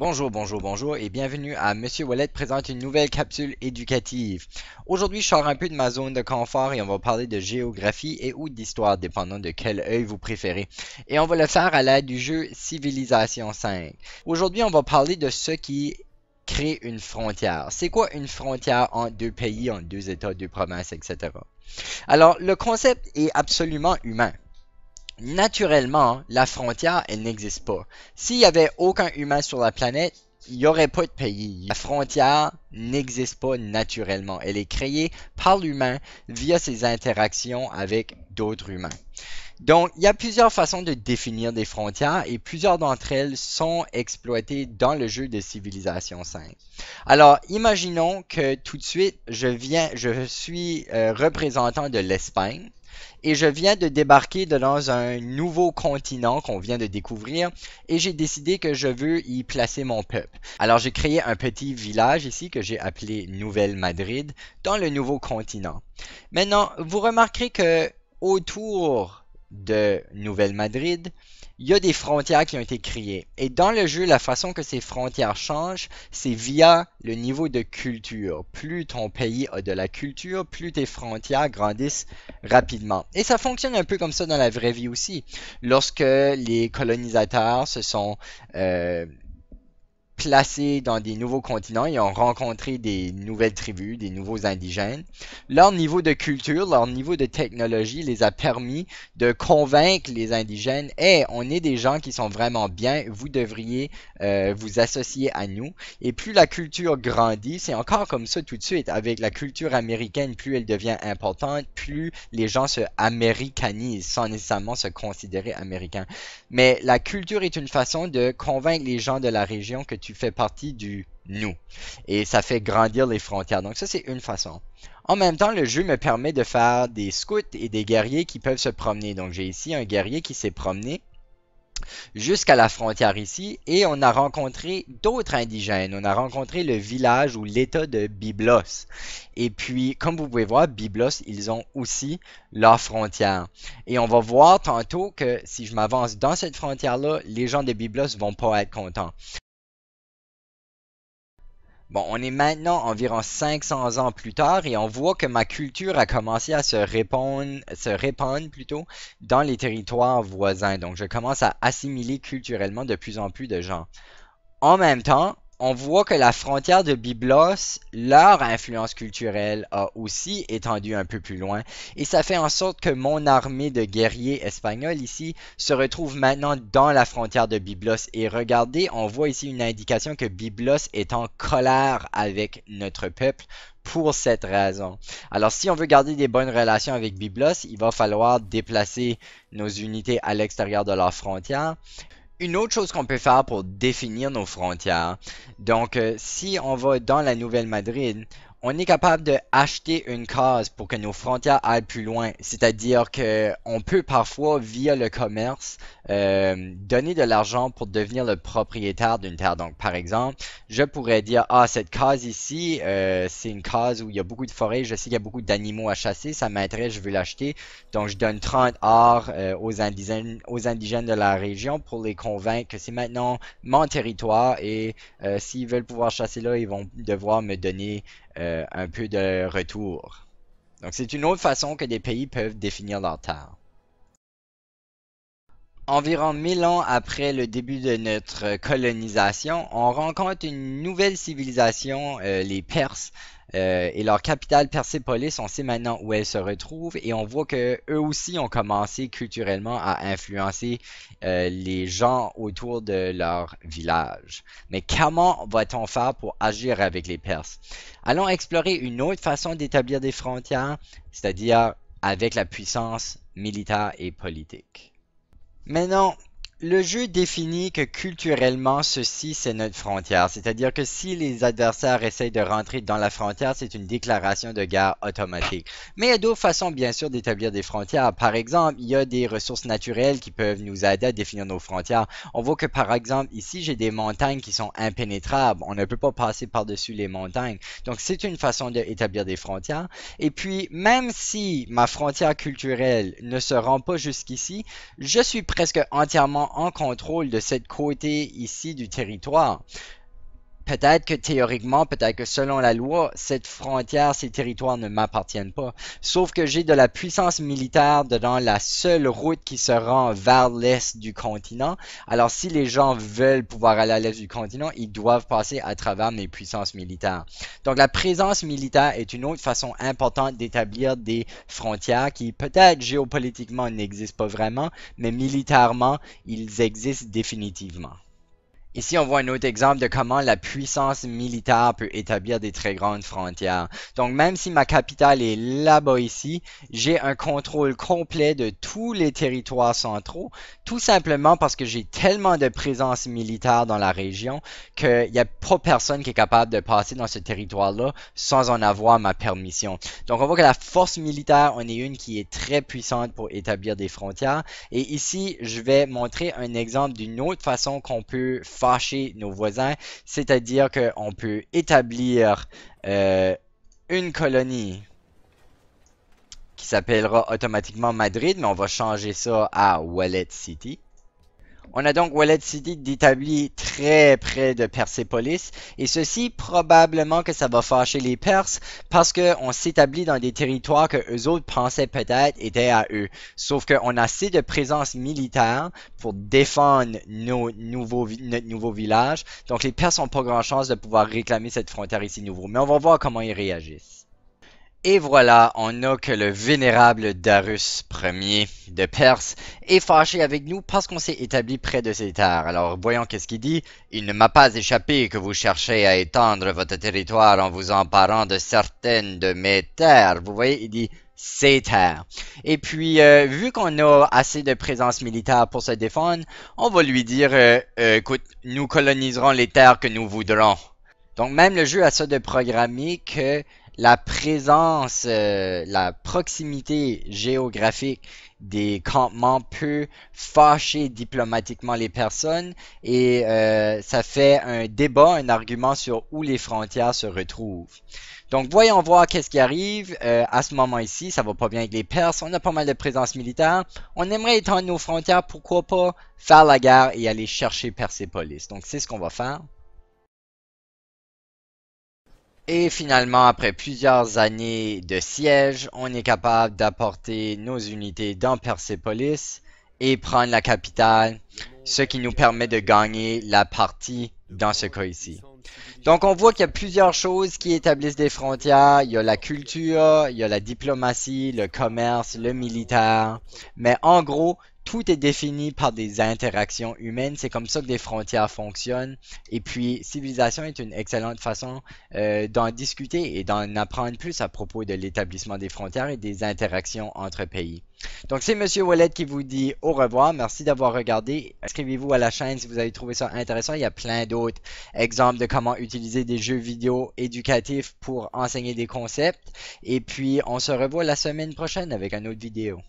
Bonjour et bienvenue à Monsieur Wallet présente une nouvelle capsule éducative. Aujourd'hui, je sors un peu de ma zone de confort et on va parler de géographie et ou d'histoire, dépendant de quel œil vous préférez. Et on va le faire à l'aide du jeu Civilisation 5. Aujourd'hui, on va parler de ce qui crée une frontière. C'est quoi une frontière entre deux pays, entre deux États, deux provinces, etc. Alors, le concept est absolument humain. Naturellement, la frontière, elle n'existe pas. S'il y avait aucun humain sur la planète, il n'y aurait pas de pays. La frontière n'existe pas naturellement. Elle est créée par l'humain via ses interactions avec d'autres humains. Donc, il y a plusieurs façons de définir des frontières et plusieurs d'entre elles sont exploitées dans le jeu de Civilisation 5. Alors, imaginons que tout de suite, je suis représentant de l'Espagne et je viens de débarquer dans un nouveau continent qu'on vient de découvrir et j'ai décidé que je veux y placer mon peuple. Alors, j'ai créé un petit village ici que j'ai appelé Nouvelle-Madrid dans le nouveau continent. Maintenant, vous remarquerez que autour de Nouvelle-Madrid, il y a des frontières qui ont été créées. Et dans le jeu, la façon que ces frontières changent, c'est via le niveau de culture. Plus ton pays a de la culture, plus tes frontières grandissent rapidement. Et ça fonctionne un peu comme ça dans la vraie vie aussi. Lorsque les colonisateurs se sont placés dans des nouveaux continents, ils ont rencontré des nouvelles tribus, des nouveaux indigènes. Leur niveau de culture, leur niveau de technologie les a permis de convaincre les indigènes, hey, on est des gens qui sont vraiment bien, vous devriez vous associer à nous. Et plus la culture grandit, c'est encore comme ça tout de suite, avec la culture américaine, plus elle devient importante, plus les gens se américanisent sans nécessairement se considérer américains. Mais la culture est une façon de convaincre les gens de la région que tu fais partie du nous. Et ça fait grandir les frontières. Donc ça, c'est une façon. En même temps, le jeu me permet de faire des scouts et des guerriers qui peuvent se promener. Donc j'ai ici un guerrier qui s'est promené jusqu'à la frontière ici et on a rencontré d'autres indigènes. On a rencontré le village ou l'état de Byblos. Et puis, comme vous pouvez voir, Byblos, ils ont aussi leur frontière. Et on va voir tantôt que si je m'avance dans cette frontière-là, les gens de Byblos vont pas être contents. Bon, on est maintenant environ 500 ans plus tard et on voit que ma culture a commencé à se répandre plutôt dans les territoires voisins. Donc, je commence à assimiler culturellement de plus en plus de gens. En même temps, on voit que la frontière de Byblos, leur influence culturelle a aussi étendu un peu plus loin. Et ça fait en sorte que mon armée de guerriers espagnols ici se retrouve maintenant dans la frontière de Byblos. Et regardez, on voit ici une indication que Byblos est en colère avec notre peuple pour cette raison. Alors, si on veut garder des bonnes relations avec Byblos, il va falloir déplacer nos unités à l'extérieur de leurs frontières. Une autre chose qu'on peut faire pour définir nos frontières, donc si on va dans la Nouvelle-Madrid, on est capable de acheter une case pour que nos frontières aillent plus loin. C'est-à-dire que on peut parfois, via le commerce, donner de l'argent pour devenir le propriétaire d'une terre. Donc, par exemple, je pourrais dire, ah, cette case ici, c'est une case où il y a beaucoup de forêts, je sais qu'il y a beaucoup d'animaux à chasser, ça m'intéresse, je veux l'acheter. Donc, je donne 30 ors aux indigènes de la région pour les convaincre que c'est maintenant mon territoire et s'ils veulent pouvoir chasser là, ils vont devoir me donner un peu de retour. Donc, c'est une autre façon que des pays peuvent définir leur terre. Environ 1000 ans après le début de notre colonisation, on rencontre une nouvelle civilisation, les Perses, et leur capitale Persépolis, on sait maintenant où elle se retrouve, et on voit que eux aussi ont commencé culturellement à influencer les gens autour de leur village. Mais comment va-t-on faire pour agir avec les Perses? Allons explorer une autre façon d'établir des frontières, c'est-à-dire avec la puissance militaire et politique. Maintenant, le jeu définit que culturellement, ceci, c'est notre frontière. C'est-à-dire que si les adversaires essayent de rentrer dans la frontière, c'est une déclaration de guerre automatique. Mais il y a d'autres façons, bien sûr, d'établir des frontières. Par exemple, il y a des ressources naturelles qui peuvent nous aider à définir nos frontières. On voit que, par exemple, ici, j'ai des montagnes qui sont impénétrables. On ne peut pas passer par-dessus les montagnes. Donc, c'est une façon d'établir des frontières. Et puis, même si ma frontière culturelle ne se rend pas jusqu'ici, je suis presque entièrement en contrôle de cette côté ici du territoire. Peut-être que théoriquement, peut-être que selon la loi, cette frontière, ces territoires ne m'appartiennent pas. Sauf que j'ai de la puissance militaire dans la seule route qui se rend vers l'est du continent. Alors si les gens veulent pouvoir aller à l'est du continent, ils doivent passer à travers mes puissances militaires. Donc la présence militaire est une autre façon importante d'établir des frontières qui peut-être géopolitiquement n'existent pas vraiment, mais militairement, ils existent définitivement. Ici, on voit un autre exemple de comment la puissance militaire peut établir des très grandes frontières. Donc, même si ma capitale est là-bas ici, j'ai un contrôle complet de tous les territoires centraux, tout simplement parce que j'ai tellement de présence militaire dans la région qu'il n'y a pas personne qui est capable de passer dans ce territoire-là sans en avoir ma permission. Donc, on voit que la force militaire, on est une qui est très puissante pour établir des frontières. Et ici, je vais montrer un exemple d'une autre façon qu'on peut fâcher nos voisins, c'est-à-dire qu'on peut établir une colonie qui s'appellera automatiquement Madrid, mais on va changer ça à Wallet City. On a donc Wallet City d'établi très près de Persépolis, et ceci probablement que ça va fâcher les Perses parce qu'on s'établit dans des territoires que eux autres pensaient peut-être étaient à eux. Sauf qu'on a assez de présence militaire pour défendre notre nouveau village, donc les Perses n'ont pas grand chance de pouvoir réclamer cette frontière ici nouveau. Mais on va voir comment ils réagissent. Et voilà, on n'a que le vénérable Darius Ier de Perse est fâché avec nous parce qu'on s'est établi près de ses terres. Alors voyons qu'est-ce qu'il dit. Il ne m'a pas échappé que vous cherchez à étendre votre territoire en vous emparant de certaines de mes terres. Vous voyez, il dit ses terres. Et puis, vu qu'on a assez de présence militaire pour se défendre, on va lui dire, écoute, nous coloniserons les terres que nous voudrons. Donc même le jeu a ça de programmer que la présence, la proximité géographique des campements peut fâcher diplomatiquement les personnes et ça fait un débat, un argument sur où les frontières se retrouvent. Donc voyons voir qu'est-ce qui arrive à ce moment ici. Ça va pas bien avec les Perses, on a pas mal de présence militaire. On aimerait étendre nos frontières, pourquoi pas faire la guerre et aller chercher Persépolis. Donc c'est ce qu'on va faire. Et finalement, après plusieurs années de siège, on est capable d'apporter nos unités dans Persépolis et prendre la capitale, ce qui nous permet de gagner la partie dans ce cas ici. Donc on voit qu'il y a plusieurs choses qui établissent des frontières. Il y a la culture, il y a la diplomatie, le commerce, le militaire. Mais en gros, tout est défini par des interactions humaines. C'est comme ça que des frontières fonctionnent. Et puis, civilisation est une excellente façon d'en discuter et d'en apprendre plus à propos de l'établissement des frontières et des interactions entre pays. Donc, c'est Monsieur Wallet qui vous dit au revoir. Merci d'avoir regardé. Inscrivez-vous à la chaîne si vous avez trouvé ça intéressant. Il y a plein d'autres exemples de comment utiliser des jeux vidéo éducatifs pour enseigner des concepts. Et puis, on se revoit la semaine prochaine avec une autre vidéo.